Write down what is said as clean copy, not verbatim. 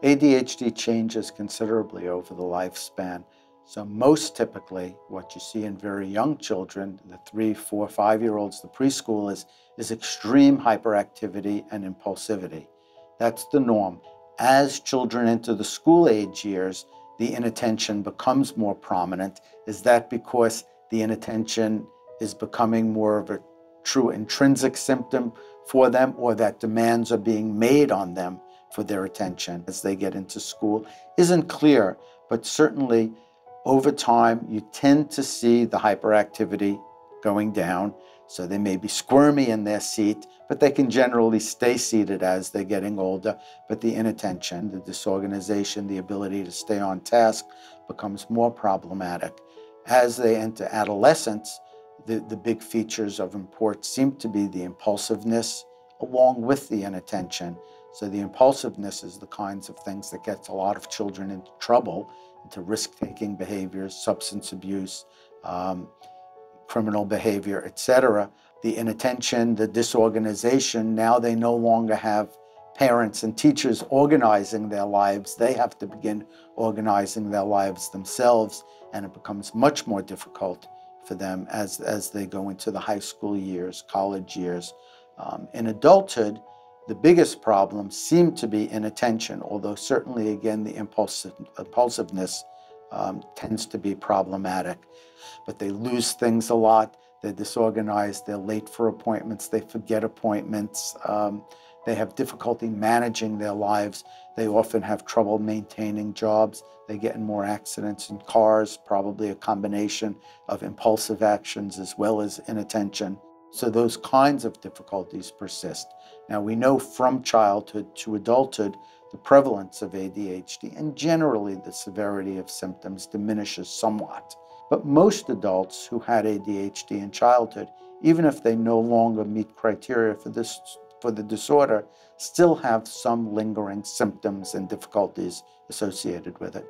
ADHD changes considerably over the lifespan. So most typically, what you see in very young children, the 3, 4, 5-year-olds, the preschoolers, is extreme hyperactivity and impulsivity. That's the norm. As children enter the school age years, the inattention becomes more prominent. Is that because the inattention is becoming more of a true intrinsic symptom for them, or that demands are being made on them for their attention as they get into school? Isn't clear, but certainly over time you tend to see the hyperactivity going down. So they may be squirmy in their seat, but they can generally stay seated as they're getting older. But the inattention, the disorganization, the ability to stay on task becomes more problematic. As they enter adolescence, the big features of import seem to be the impulsiveness along with the inattention. So the impulsiveness is the kinds of things that gets a lot of children into trouble, into risk-taking behaviors, substance abuse, criminal behavior, etc. The inattention, the disorganization, now they no longer have parents and teachers organizing their lives. They have to begin organizing their lives themselves, and it becomes much more difficult for them as they go into the high school years, college years. In adulthood, the biggest problems seem to be inattention, although certainly, again, the impulsiveness tends to be problematic. But they lose things a lot, they're disorganized, they're late for appointments, they forget appointments, they have difficulty managing their lives, they often have trouble maintaining jobs, they get in more accidents in cars, probably a combination of impulsive actions as well as inattention. So those kinds of difficulties persist. Now we know from childhood to adulthood the prevalence of ADHD, and generally the severity of symptoms diminishes somewhat. But most adults who had ADHD in childhood, even if they no longer meet criteria for the disorder, still have some lingering symptoms and difficulties associated with it.